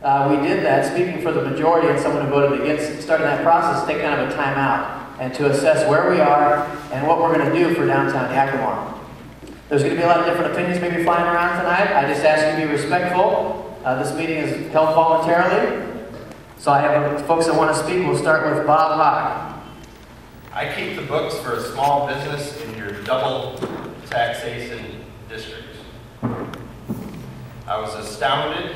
we did that, speaking for the majority and someone who voted against starting that process, take kind of a time out and to assess where we are and what we're going to do for downtown Yakima. There's going to be a lot of different opinions maybe flying around tonight. I just ask you to be respectful. This meeting is held voluntarily. So I have folks that want to speak. We'll start with Bob Hogg. I keep the books for a small business in your double taxation district. I was astounded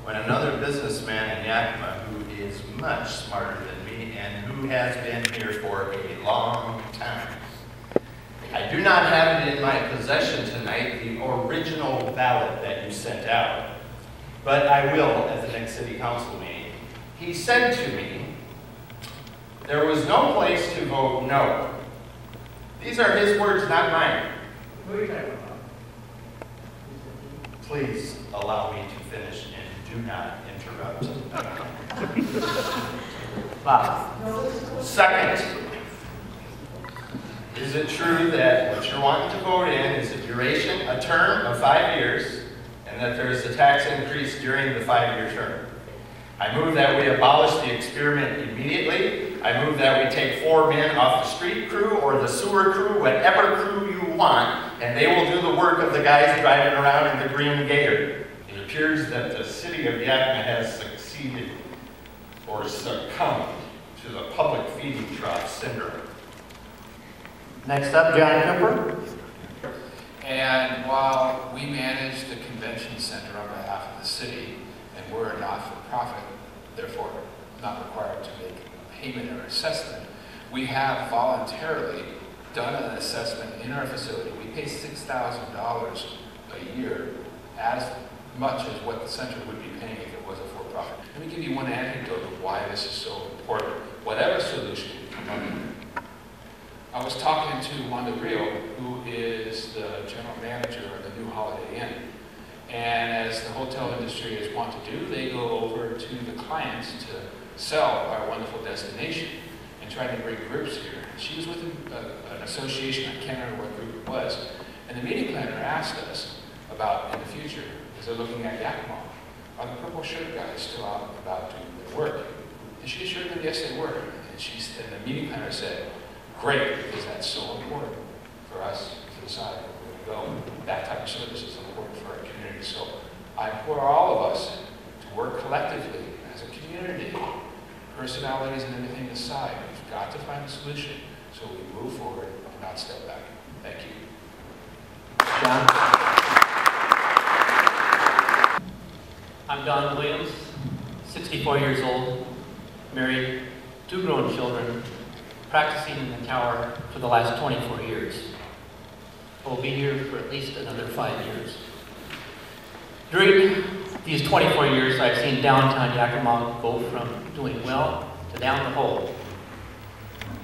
when another businessman in Yakima, who is much smarter than me and who has been here for a long time. I do not have it in my possession tonight, the original ballot that you sent out, but I will at the next city council meeting. He said to me, there was no place to vote no. These are his words, not mine. Who are you talking about? Please allow me to finish and do not interrupt. Bob. Second, is it true that what you're wanting to vote in is a duration, a term of 5 years, and that there's a tax increase during the 5-year term? I move that we abolish the experiment immediately. I move that we take 4 men off the street crew or the sewer crew, whatever crew you want, and they will do the work of the guys driving around in the green gator. It appears that the city of Yakima has succeeded or succumbed to the public feeding trough syndrome. Next up, John Cooper. And while we manage the convention center on behalf of the city, and we're a not-for-profit, therefore not required to make a payment or assessment, we have voluntarily done an assessment in our facility. We pay $6,000 a year, as much as what the center would be paying if it was a for-profit. Let me give you one anecdote of why this is so important. Whatever solution you come up with. I was talking to Wanda Rio, who is the general manager of the new Holiday Inn. And as the hotel industry is wont to do, they go over to the clients to sell our wonderful destination and try to bring groups here. She was with an association, I can't remember what group it was, and the meeting planner asked us about in the future, as they're looking at Yakima, are the purple shirt guys still out and about doing their work? And she assured them, yes, they were. And the meeting planner said, great, because that's so important for us to decide where to go. That type of service is important for our community. So I implore all of us to work collectively as a community, personalities and everything aside. We've got to find a solution so we move forward and not step back. Thank you. John. I'm Don Williams, 64 years old, married, 2 grown children, practicing in the tower for the last 24 years. I will be here for at least another 5 years. During these 24 years, I've seen downtown Yakima go from doing well to down the hole.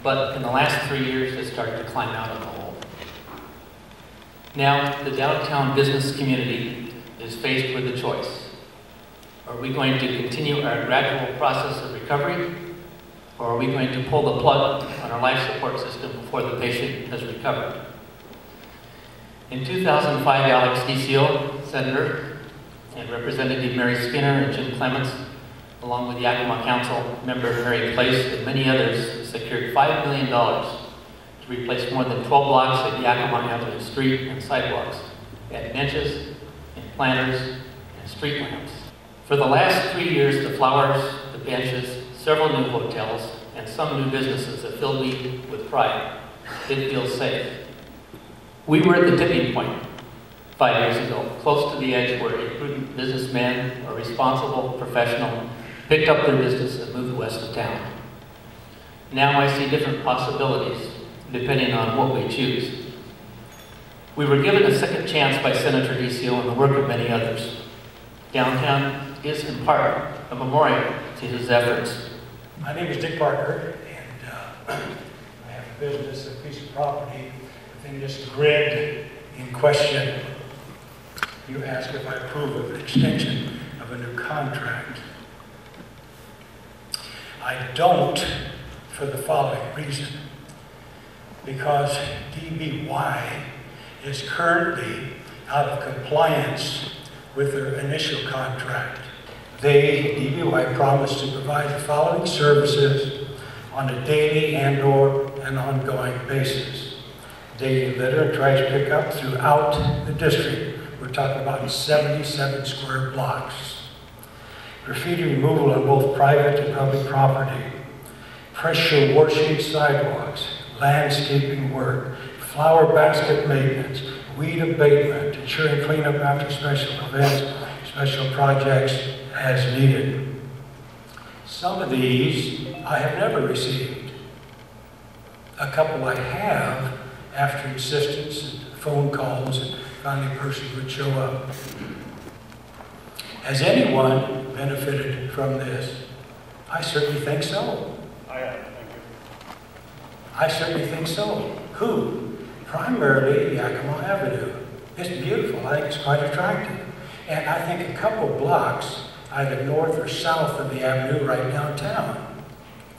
But in the last 3 years, it started to climb out of the hole. Now, the downtown business community is faced with a choice. Are we going to continue our gradual process of recovery, or are we going to pull the plug on our life support system before the patient has recovered? In 2005, Alex DCO, Senator, and Representative Mary Skinner and Jim Clements, along with Yakima Council member Mary Place and many others, secured $5 million to replace more than 12 blocks at Yakima Avenue Street and sidewalks, add benches and planters and street lamps. For the last 3 years, the flowers, the benches, several new hotels, and some new businesses have filled me with pride. It feels safe. We were at the tipping point 5 years ago, close to the edge where a prudent businessman or responsible professional picked up their business and moved west of town. Now I see different possibilities, depending on what we choose. We were given a second chance by Senator DCO and the work of many others. Downtown is, in part, a memorial to his efforts. My name is Dick Parker, and I have a business, a piece of property within this grid in question. You ask if I approve of an extension of a new contract. I don't, for the following reason. Because DBY is currently out of compliance with their initial contract. They, DBY, promised to provide the following services on a daily and/or an ongoing basis. Daily litter and trash pickup throughout the district. We're talking about 77 square blocks. Graffiti removal on both private and public property. Pressure washing sidewalks, landscaping work, flower basket maintenance, weed abatement, ensuring cleanup after special events, special projects as needed. Some of these I have never received. A couple I have after insistence and phone calls, and finally a person would show up. Has anyone benefited from this? I certainly think so. I have, thank you. I certainly think so. Who? Primarily Yakima Avenue. It's beautiful. I think it's quite attractive. And I think a couple blocks, either north or south of the avenue right downtown.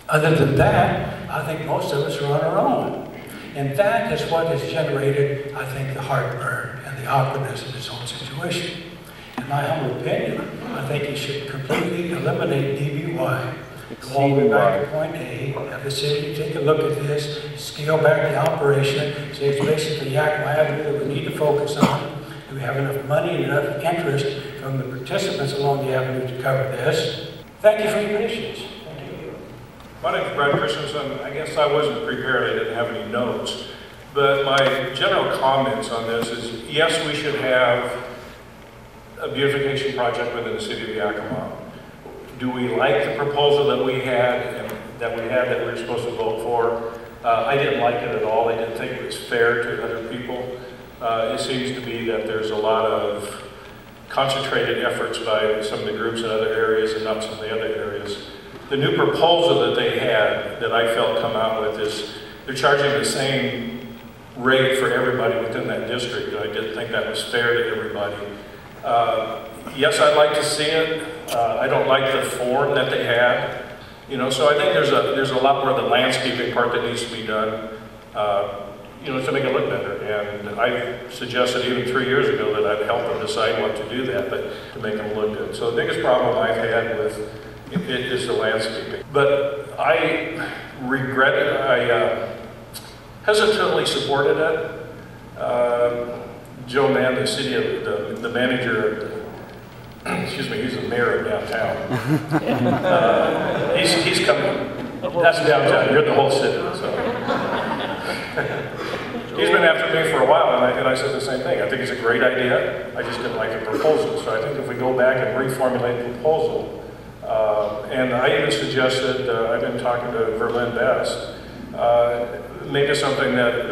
Other than that, I think most of us are on our own. And that is what has generated, I think, the heartburn and the awkwardness of this whole situation. In my humble opinion, I think you should completely eliminate DBY. Go all the way back to point A, have the city take a look at this, scale back the operation, say it's basically Yakima Avenue that we need to focus on. Do we have enough money and enough interest from the participants along the avenue to cover this? Thank you for your patience. My name is Brad Christensen. I guess I wasn't prepared. I didn't have any notes. But my general comments on this is, yes, we should have a beautification project within the city of Yakima. Do we like the proposal that we had that we were supposed to vote for? I didn't like it at all. I didn't think it was fair to other people. It seems to be that there's a lot of concentrated efforts by some of the groups in other areas and not some of the other areas. The new proposal that they had, that I felt come out with, is they're charging the same rate for everybody within that district. I didn't think that was fair to everybody. Yes, I'd like to see it. I don't like the form that they had. You know, so I think there's a lot more of the landscaping part that needs to be done, you know, to make it look better. And I suggested even 3 years ago that I'd help them decide what to do that, but to make them look good. So the biggest problem I've had with it is the landscaping. But I regret it. I hesitantly supported it. Joe Mann, the city of the manager of excuse me, he's the mayor of downtown. He's coming. That's downtown. You're the whole city. So he's been after me for a while, and I said the same thing. I think it's a great idea. I just didn't like the proposal. So I think if we go back and reformulate the proposal, and I even suggested, I've been talking to Verlin Best, maybe something that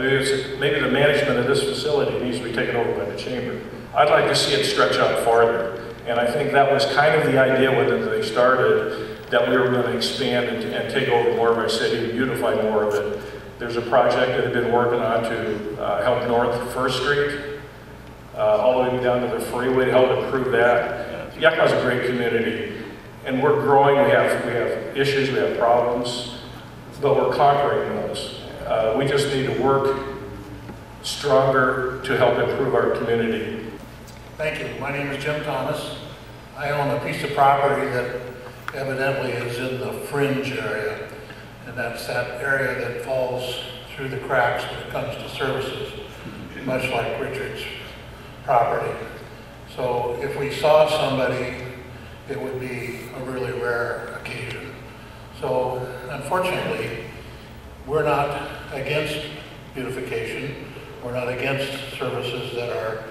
maybe the management of this facility needs to be taken over by the chamber. I'd like to see it stretch out farther. And I think that was kind of the idea when they started, that we were going to expand and take over more of our city, beautify more of it. There's a project that I've been working on to help North 1st Street, all the way down to the freeway, to help improve that. Yakima's a great community, and we're growing. We have issues, we have problems, but we're conquering those. We just need to work stronger to help improve our community. Thank you. My name is Jim Thomas. I own a piece of property that evidently is in the fringe area, and that's that area that falls through the cracks when it comes to services, much like Richard's property. So if we saw somebody, it would be a really rare occasion. So unfortunately, we're not against beautification. We're not against services that are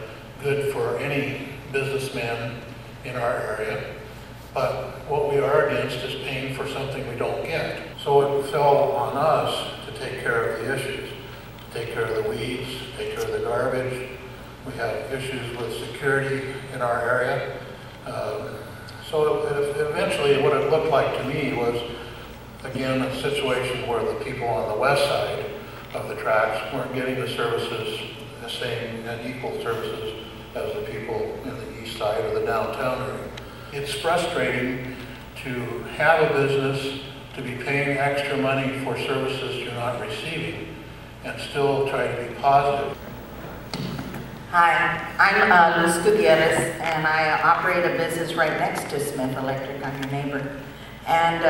good for any businessman in our area, but what we are against is paying for something we don't get. So it fell on us to take care of the issues, to take care of the weeds, take care of the garbage. We have issues with security in our area. So eventually what it looked like to me was, again, a situation where the people on the west side of the tracks weren't getting the services, the same and equal services as the people in the east side of the downtown area. It's frustrating to have a business, to be paying extra money for services you're not receiving, and still try to be positive. Hi, I'm Luz Gutierrez, and I operate a business right next to Smith Electric. I'm your neighbor. And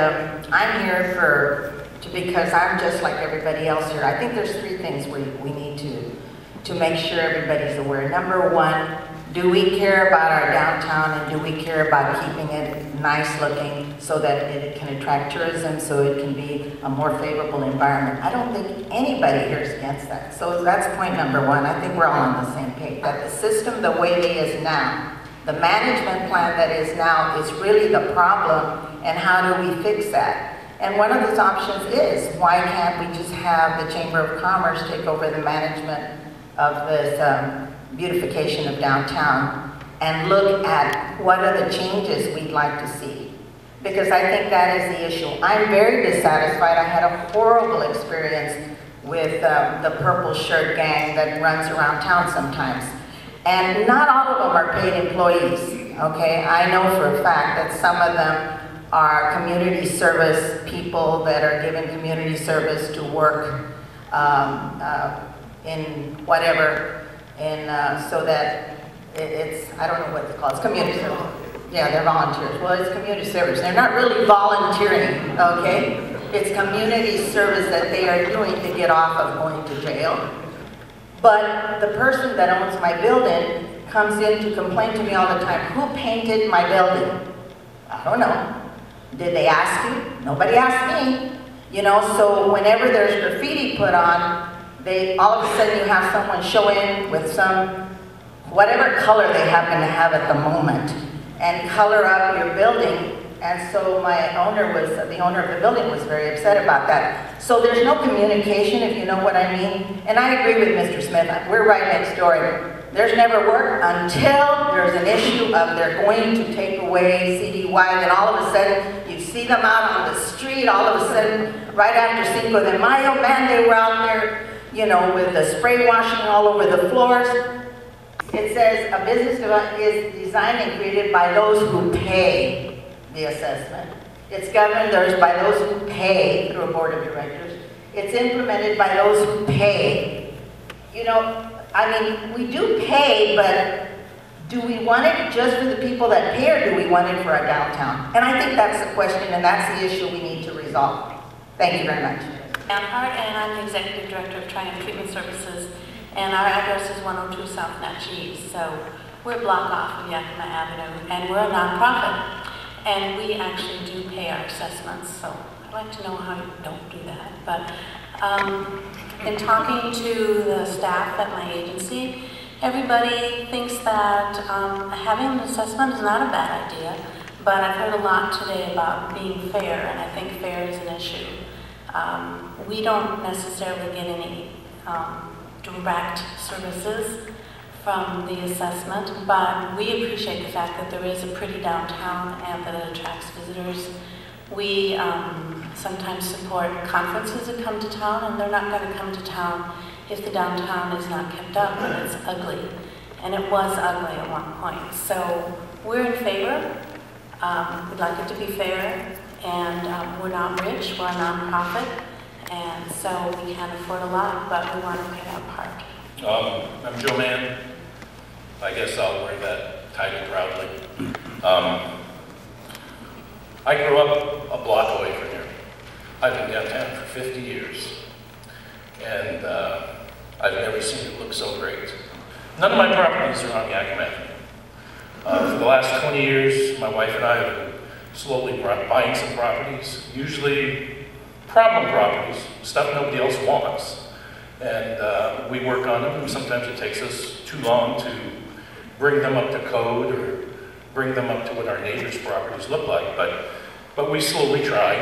I'm here because I'm just like everybody else here. I think there's three things we need to make sure everybody's aware. Number one, do we care about our downtown, and do we care about keeping it nice looking so that it can attract tourism, so it can be a more favorable environment? I don't think anybody here is against that. So that's point number one. I think we're all on the same page. That the system, the way it is now, the management plan that is now is really the problem, and how do we fix that? And one of those options is, why can't we just have the Chamber of Commerce take over the management of this beautification of downtown and look at what are the changes we'd like to see? Because I think that is the issue. I'm very dissatisfied. I had a horrible experience with the purple shirt gang that runs around town sometimes. And not all of them are paid employees, okay? I know for a fact that some of them are community service people that are given community service to work in whatever, so that it's, I don't know what it's called, it's community service. Yeah, they're volunteers. Well, it's community service. They're not really volunteering, okay? It's community service that they are doing to get off of going to jail. But the person that owns my building comes in to complain to me all the time, who painted my building? I don't know. Did they ask you? Nobody asked me. You know, so whenever there's graffiti put on, all of a sudden you have someone show in with some, whatever color they happen to have at the moment, and color up your building. And so the owner of the building was very upset about that. So there's no communication, if you know what I mean. And I agree with Mr. Smith, we're right next door. There's never work until there's an issue of they're going to take away CDY, then all of a sudden you see them out on the street, all of a sudden, right after Cinco de Mayo, man, they were out there, you know, with the spray washing all over the floors. It says a business is designed and created by those who pay the assessment. It's governed by those who pay through a board of directors. It's implemented by those who pay. You know, I mean, we do pay, but do we want it just for the people that pay, or do we want it for our downtown? And I think that's the question, and that's the issue we need to resolve. Thank you very much. Hart, and I'm the Executive Director of Triumph Treatment Services, and our address is 102 South Natchez, so we're a block off of Yakima Avenue, and we're a nonprofit, and we actually do pay our assessments, so I'd like to know how you don't do that. But in talking to the staff at my agency, everybody thinks that having an assessment is not a bad idea, but I've heard a lot today about being fair, and I think fair is an issue. We don't necessarily get any direct services from the assessment, but we appreciate the fact that there is a pretty downtown and that it attracts visitors. We sometimes support conferences that come to town, and they're not going to come to town if the downtown is not kept up and it's ugly. And it was ugly at one point. So we're in favor. We'd like it to be fair. And we're not rich, we're a nonprofit, and so we can't afford a lot, but we want to pay our part. I'm Joe Mann. I guess I'll wear that title proudly. I grew up a block away from here. I've been downtown for 50 years, and I've never seen it look so great. None of my properties are on Yakima Avenue. For the last 20 years, my wife and I have been slowly buying some properties, usually problem properties, stuff nobody else wants. And we work on them, and sometimes it takes us too long to bring them up to code or bring them up to what our neighbors' properties look like, but we slowly try.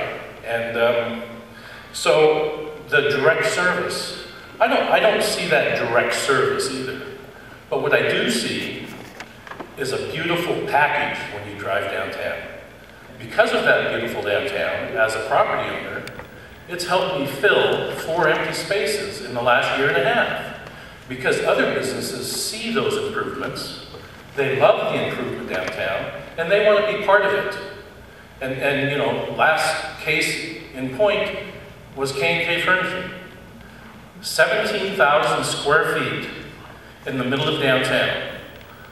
And so the direct service, I don't see that direct service either. But what I do see is a beautiful package when you drive downtown. Because of that beautiful downtown, as a property owner, it's helped me fill 4 empty spaces in the last year and a half. Because other businesses see those improvements, they love the improvement downtown, and they want to be part of it. And you know, last case in point was K&K Furnishing. 17,000 square feet in the middle of downtown.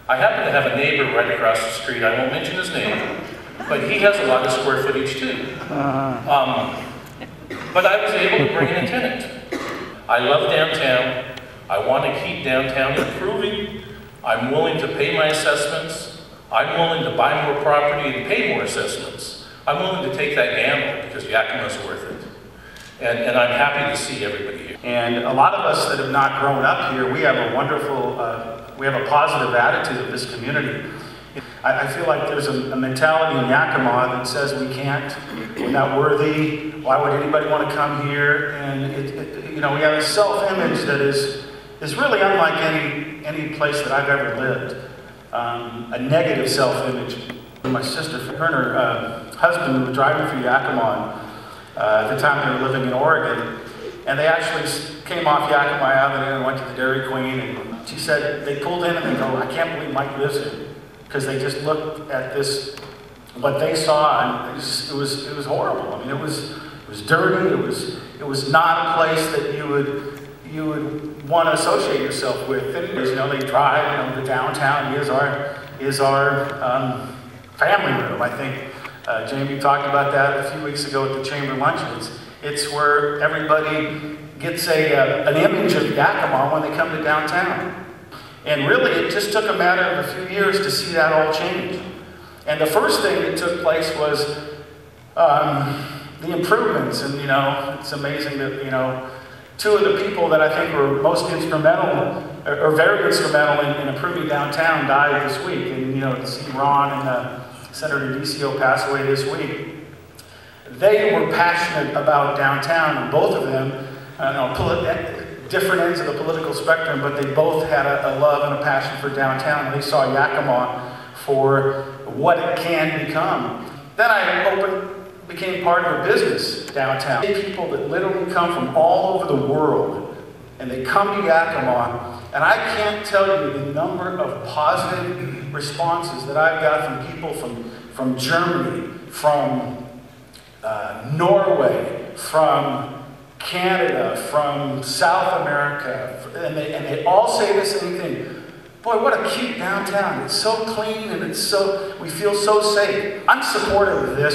I happen to have a neighbor right across the street, I won't mention his name, but he has a lot of square footage too. But I was able to bring in a tenant. I love downtown. I want to keep downtown improving. I'm willing to pay my assessments. I'm willing to buy more property and pay more assessments. I'm willing to take that gamble because Yakima's worth it. And I'm happy to see everybody here. And a lot of us that have not grown up here, we have a wonderful, we have a positive attitude of this community. I feel like there's a mentality in Yakima that says we can't, we're not worthy, why would anybody want to come here? And you know, we have a self-image that is really unlike any place that I've ever lived. A negative self-image. My sister, her and her husband were driving through Yakima at the time they were living in Oregon, and they actually came off Yakima Avenue and went to the Dairy Queen, and she said they pulled in and they go, I can't believe Mike lives here. Because they just looked at this, what they saw, and it was horrible. I mean, it was dirty. It was not a place that you would want to associate yourself with. And you know, they drive. You know, the downtown is our family room. I think Jamie talked about that a few weeks ago at the chamber luncheon. It's where everybody gets an image of Yakima when they come to downtown. And really, it just took a matter of a few years to see that all change. And the first thing that took place was the improvements. And, you know, it's amazing that, you know, two of the people that I think were most instrumental, or very instrumental in improving downtown died this week. And, you know, to see Ron and Senator DCO pass away this week. They were passionate about downtown, and both of them, different ends of the political spectrum, but they both had a love and a passion for downtown, and they saw Yakima for what it can become. Then I became part of a business downtown. People that literally come from all over the world, and they come to Yakima, and I can't tell you the number of positive responses that I've got from people from Germany, from Norway, from Canada, from South America, and they all say the same thing. Boy, what a cute downtown. It's so clean and we feel so safe. I'm supportive of this.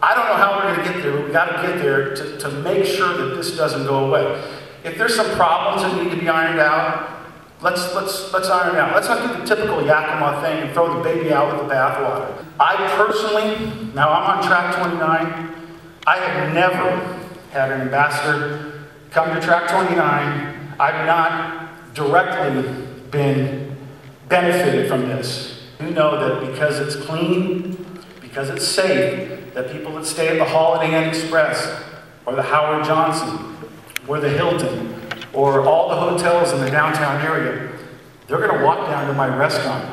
I don't know how we're going to get there, but we got to get there to make sure that this doesn't go away. If there's some problems that need to be ironed out, let's iron it out. Let's not do the typical Yakima thing and throw the baby out with the bathwater. I personally, now I'm on track 29, I have never had an ambassador come to track 29. I've not directly been benefited from this. You know that because it's clean, because it's safe, that people that stay at the Holiday Inn Express, or the Howard Johnson, or the Hilton, or all the hotels in the downtown area, they're going to walk down to my restaurant.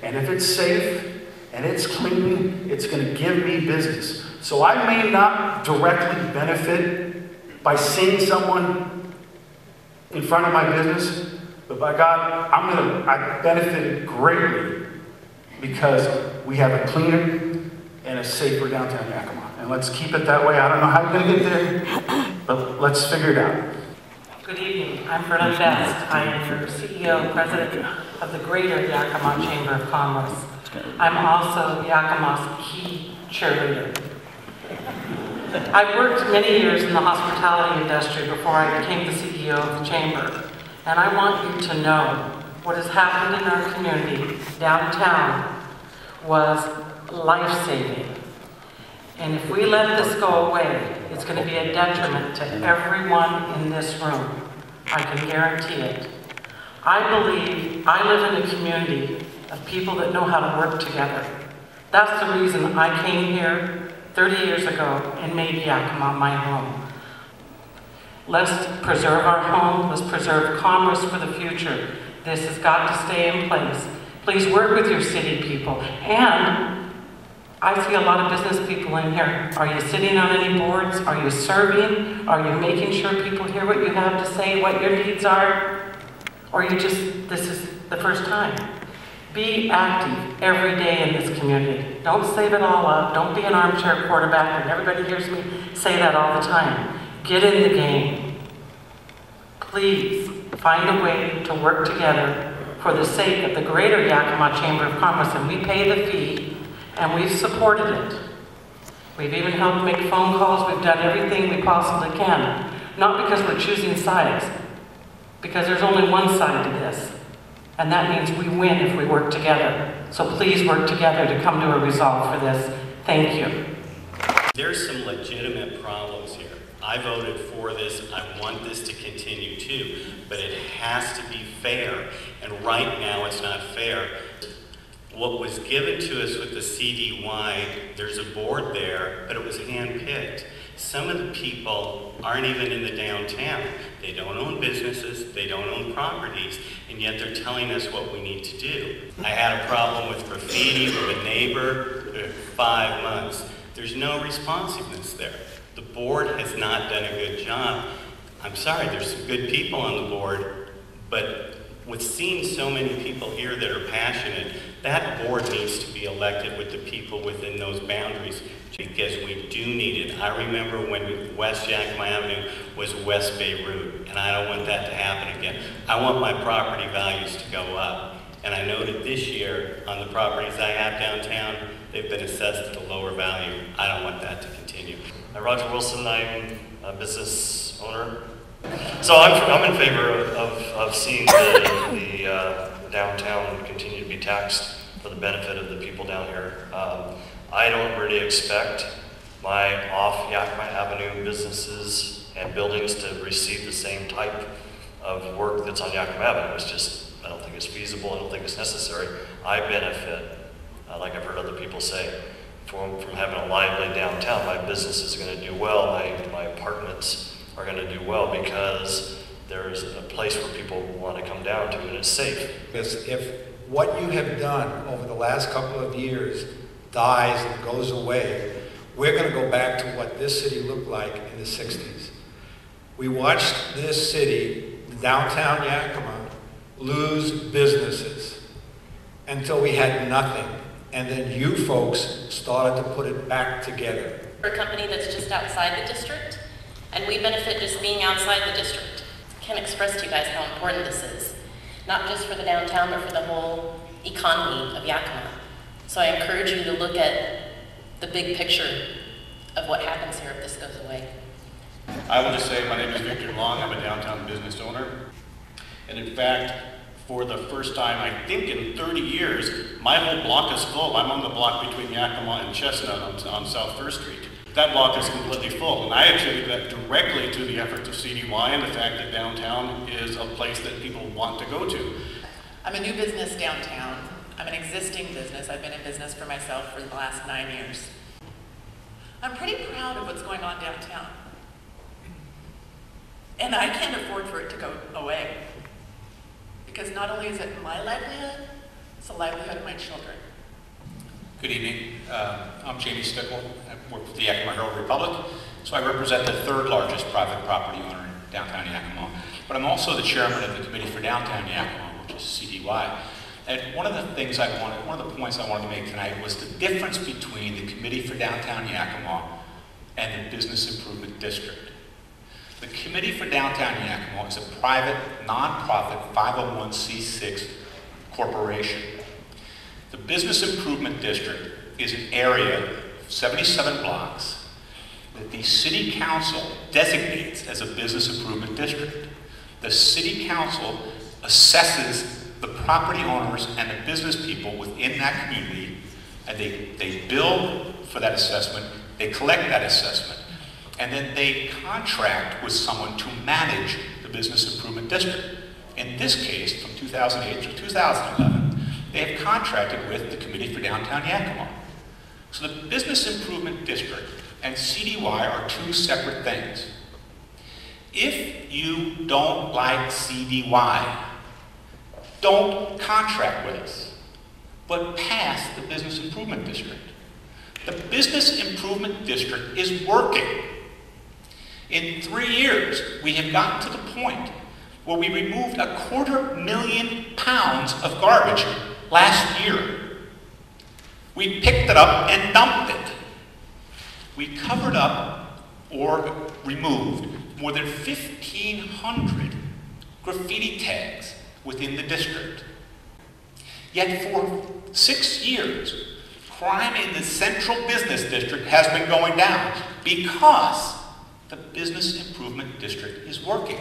And if it's safe and it's clean, it's going to give me business. So I may not directly benefit by seeing someone in front of my business, but by God, I benefited greatly because we have a cleaner and a safer downtown Yakima. And let's keep it that way. I don't know how you're going to get there, but let's figure it out. Good evening. I'm Verna Best. I am your CEO and President of the Greater Yakima Chamber of Commerce. I'm also Yakima's key cheerleader. I worked many years in the hospitality industry before I became the CEO of the Chamber. And I want you to know what has happened in our community downtown was life-saving. And if we let this go away, it's going to be a detriment to everyone in this room. I can guarantee it. I believe I live in a community of people that know how to work together. That's the reason I came here 30 years ago and made Yakima my home. Let's preserve our home. Let's preserve commerce for the future. This has got to stay in place. Please work with your city people. And I see a lot of business people in here. Are you sitting on any boards? Are you serving? Are you making sure people hear what you have to say, what your needs are? Or you just, this is the first time. Be active every day in this community. Don't save it all up. Don't be an armchair quarterback, and everybody hears me say that all the time. Get in the game. Please find a way to work together for the sake of the greater Yakima Chamber of Commerce, and we pay the fee, and we've supported it. We've even helped make phone calls. We've done everything we possibly can. Not because we're choosing sides, because there's only one side to this. And that means we win if we work together. So please work together to come to a resolve for this. Thank you. There's some legitimate problems here. I voted for this. I want this to continue too, but it has to be fair. And right now it's not fair. What was given to us with the CDY, there's a board there, but it was hand-picked. Some of the people aren't even in the downtown. They don't own businesses, they don't own properties, and yet they're telling us what we need to do. I had a problem with graffiti with a neighbor for 5 months. There's no responsiveness there. The board has not done a good job. I'm sorry, there's some good people on the board, but with seeing so many people here that are passionate, that board needs to be elected with the people within those boundaries, because we do need it. I remember when West Yakima Avenue was West Beirut, and I don't want that to happen again. I want my property values to go up. And I know that this year, on the properties I have downtown, they've been assessed at a lower value. I don't want that to continue. Roger Wilson, I'm a business owner. So I'm in favor of seeing the downtown continue to be taxed for the benefit of the people down here. I don't really expect my off Yakima Avenue businesses and buildings to receive the same type of work that's on Yakima Avenue. It's just, I don't think it's feasible, I don't think it's necessary. I benefit, like I've heard other people say, from having a lively downtown. My business is going to do well, my apartments are going to do well because there's a place where people want to come down to and it's safe. Because if what you have done over the last couple of years dies and goes away, we're going to go back to what this city looked like in the 60s. We watched this city, downtown Yakima, lose businesses until we had nothing. And then you folks started to put it back together. We're a company that's just outside the district, and we benefit just being outside the district. I can't express to you guys how important this is, not just for the downtown, but for the whole economy of Yakima. So I encourage you to look at the big picture of what happens here if this goes away. I will just say my name is Victor Long. I'm a downtown business owner. And in fact, for the first time, I think in 30 years, my whole block is full. I'm on the block between Yakima and Chestnut on South First Street. That block is completely full, and I attribute that directly to the efforts of CDY and the fact that downtown is a place that people want to go to. I'm a new business downtown. I'm an existing business. I've been in business for myself for the last 9 years. I'm pretty proud of what's going on downtown. And I can't afford for it to go away. Because not only is it my livelihood, it's the livelihood of my children. Good evening. I'm Jamie Stickle. I work for the Yakima Herald Republic. So I represent the third largest private property owner in downtown Yakima. But I'm also the chairman of the Committee for Downtown Yakima, which is CDY. And one of the points I wanted to make tonight was the difference between the Committee for Downtown Yakima and the Business Improvement District. The Committee for Downtown Yakima is a private, nonprofit 501c6 corporation. The Business Improvement District is an area of 77 blocks that the City Council designates as a business improvement district. The City Council assesses the property owners and the business people within that community, and they bill for that assessment, they collect that assessment, and then they contract with someone to manage the business improvement district. In this case, from 2008 through 2011, they have contracted with the Committee for Downtown Yakima. So the Business Improvement District and CDY are two separate things. If you don't like CDY, don't contract with us, but pass the Business Improvement District. The Business Improvement District is working. In 3 years, we have gotten to the point where we removed 250,000 pounds of garbage last year. We picked it up and dumped it. We covered up or removed more than 1,500 graffiti tags within the district. Yet for 6 years, crime in the central business district has been going down because the business improvement district is working.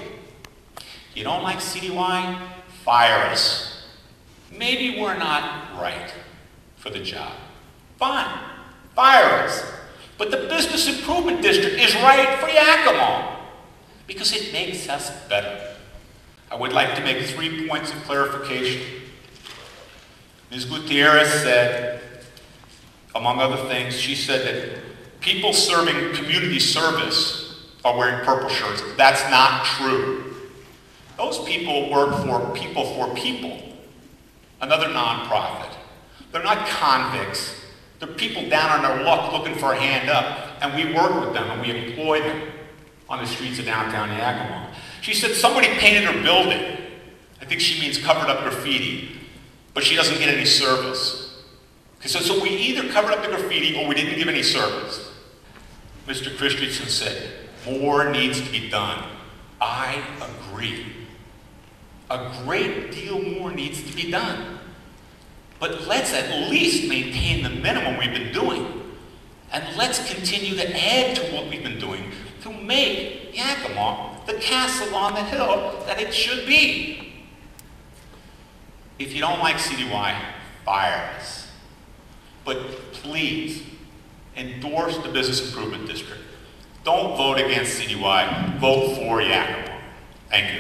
You don't like CDY? Fire us. Maybe we're not right for the job. Fine, fire us. But the business improvement district is right for Yakima because it makes us better. I would like to make 3 points of clarification. Ms. Gutierrez said, among other things, she said that people serving community service are wearing purple shirts. That's not true. Those people work for People, another nonprofit. They're not convicts. They're people down on their luck looking for a hand up, and we work with them and we employ them on the streets of downtown Yakima. She said somebody painted her building. I think she means covered up graffiti, but she doesn't get any service. So we either covered up the graffiti or we didn't give any service. Mr. Christensen said, more needs to be done. I agree. A great deal more needs to be done. But let's at least maintain the minimum we've been doing. And let's continue to add to what we've been doing to make Yakima the castle on the hill that it should be. If you don't like CDY, fire us. But please, endorse the Business Improvement District. Don't vote against CDY, vote for Yakima. Thank you.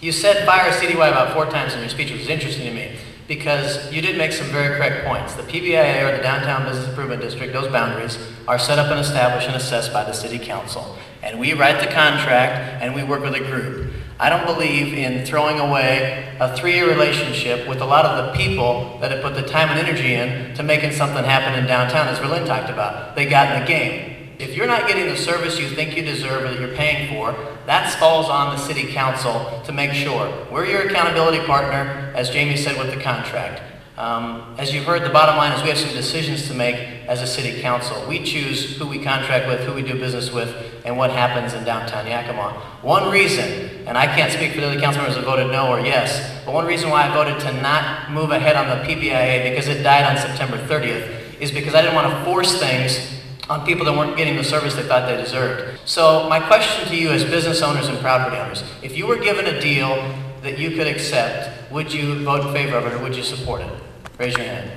You said fire CDY about 4 times in your speech, which is interesting to me, because you did make some very correct points. The PBIA, or the Downtown Business Improvement District, those boundaries are set up and established and assessed by the City Council. And we write the contract and we work with a group. I don't believe in throwing away a 3-year relationship with a lot of the people that have put the time and energy in to making something happen in downtown, as Verlin talked about. They got in the game. If you're not getting the service you think you deserve or that you're paying for, that falls on the City Council to make sure. We're your accountability partner, as Jamie said with the contract. As you've heard, the bottom line is we have some decisions to make as a City Council. We choose who we contract with, who we do business with, and what happens in downtown Yakima. One reason, and I can't speak for the other council members that voted no or yes, but one reason why I voted to not move ahead on the PBIA because it died on September 30th is because I didn't want to force things on people that weren't getting the service they thought they deserved. So my question to you as business owners and property owners, if you were given a deal that you could accept, would you vote in favor of it or would you support it? Raise your hand.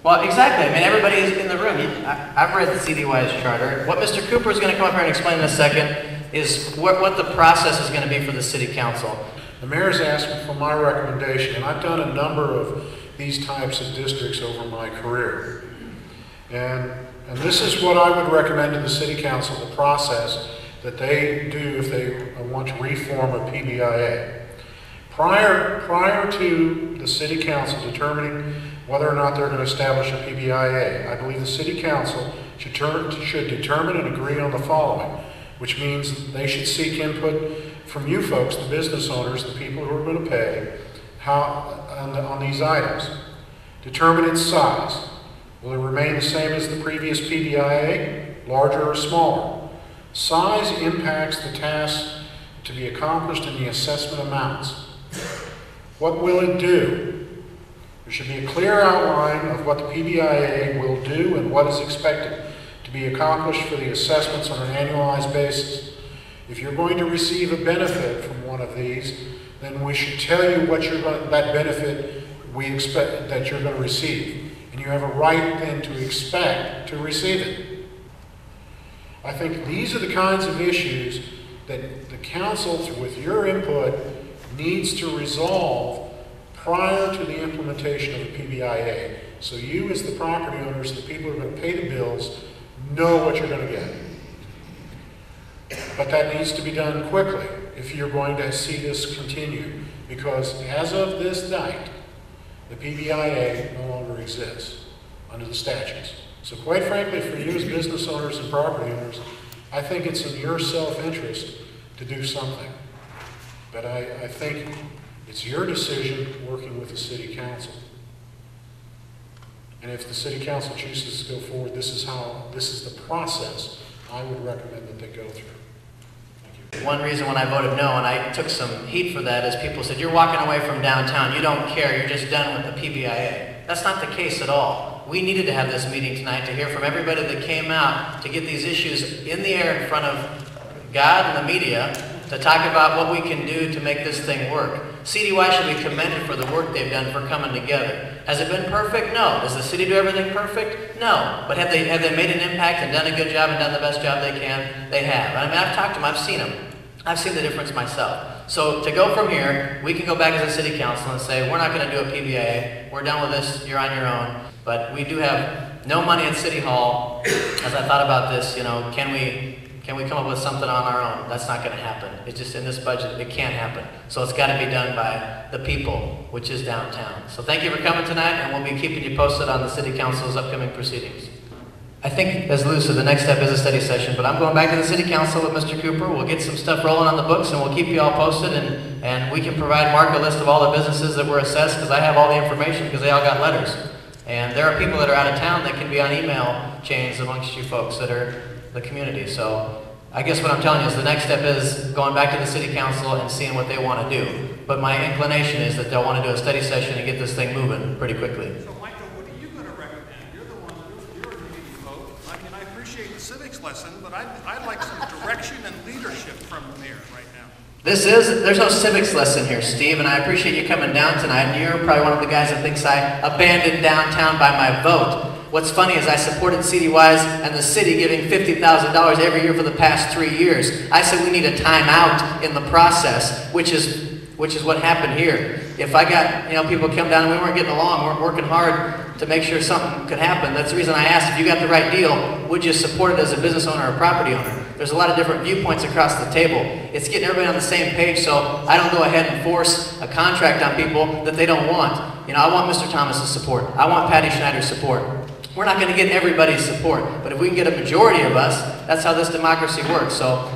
Well, exactly. I mean, everybody is in the room. I've read the CDY's charter. What Mr. Cooper is going to come up here and explain in a second is what the process is going to be for the City Council. The mayor's asking for my recommendation, and I've done a number of these types of districts over my career. And this is what I would recommend to the City Council, the process that they do if they want to reform a PBIA. Prior to the City Council determining whether or not they're going to establish a PBIA, I believe the City Council should determine and agree on the following, which means they should seek input from you folks, the business owners, the people who are going to pay, on these items. Determine its size. Will it remain the same as the previous PBIA, larger or smaller? Size impacts the tasks to be accomplished in the assessment amounts. What will it do? There should be a clear outline of what the PBIA will do and what is expected to be accomplished for the assessments on an annualized basis. If you're going to receive a benefit from one of these, then we should tell you what that benefit we expect that you're going to receive. And you have a right then to expect to receive it. I think these are the kinds of issues that the council, with your input, needs to resolve prior to the implementation of the PBIA. So you as the property owners, the people who are going to pay the bills, know what you're going to get. But that needs to be done quickly if you're going to see this continue. Because as of this night, the PBIA no longer exists under the statutes. So quite frankly, for you as business owners and property owners, I think it's in your self-interest to do something. But I think it's your decision working with the City Council. And if the City Council chooses to go forward, this is the process I would recommend that they go through. Thank you. One reason when I voted no, and I took some heat for that, is people said, you're walking away from downtown, you don't care, you're just done with the PBIA. That's not the case at all. We needed to have this meeting tonight to hear from everybody that came out to get these issues in the air in front of God and the media, to talk about what we can do to make this thing work. CDY should be commended for the work they've done for coming together. Has it been perfect? No. Does the city do everything perfect? No. But have they made an impact and done a good job and done the best job they can? They have. I mean, I've talked to them, I've seen them. I've seen the difference myself. So to go from here, we can go back as a city council and say, we're not going to do a PBIA. We're done with this. You're on your own. But we do have no money in City Hall. As I thought about this, you know, can we come up with something on our own? That's not going to happen. It's just in this budget, it can't happen. So it's got to be done by the people, which is downtown. So thank you for coming tonight, and we'll be keeping you posted on the City Council's upcoming proceedings. I think, as Lou said, the next step is a study session, but I'm going back to the City Council with Mr. Cooper. We'll get some stuff rolling on the books, and we'll keep you all posted, and we can provide Mark a list of all the businesses that were assessed, because I have all the information, because they all got letters. And there are people that are out of town that can be on email chains amongst you folks that are the community. So I guess what I'm telling you is the next step is going back to the City Council and seeing what they want to do. But my inclination is that they'll want to do a study session and get this thing moving pretty quickly. So Michael, what are you going to recommend? You're the one, you're a community vote. I mean, I appreciate the civics lesson, but I'd like some direction and leadership from the mayor right now. There's no civics lesson here, Steve, and I appreciate you coming down tonight. And you're probably one of the guys that thinks I abandoned downtown by my vote. What's funny is I supported CityWise and the city giving $50,000 every year for the past 3 years. I said we need a timeout in the process, which is what happened here. If I got, people come down and we weren't getting along, weren't working hard to make sure something could happen, that's the reason I asked, if you got the right deal, would you support it as a business owner or property owner? There's a lot of different viewpoints across the table. It's getting everybody on the same page, so I don't go ahead and force a contract on people that they don't want. I want Mr. Thomas's support. I want Patty Schneider's support. We're not going to get everybody's support, but if we can get a majority of us, that's how this democracy works. So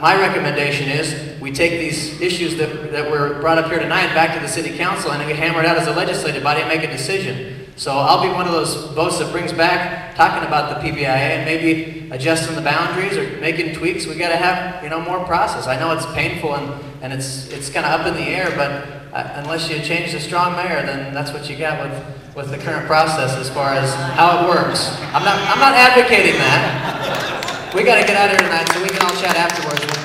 my recommendation is we take these issues that were brought up here tonight back to the City Council and we hammer it out as a legislative body and make a decision. So I'll be one of those votes that brings back talking about the PBIA and maybe adjusting the boundaries or making tweaks. We got to have more process. I know it's painful and it's kind of up in the air, but unless you change the strong mayor, then that's what you got with the current process as far as how it works. I'm not advocating that. We got to get out of here tonight so we can all chat afterwards.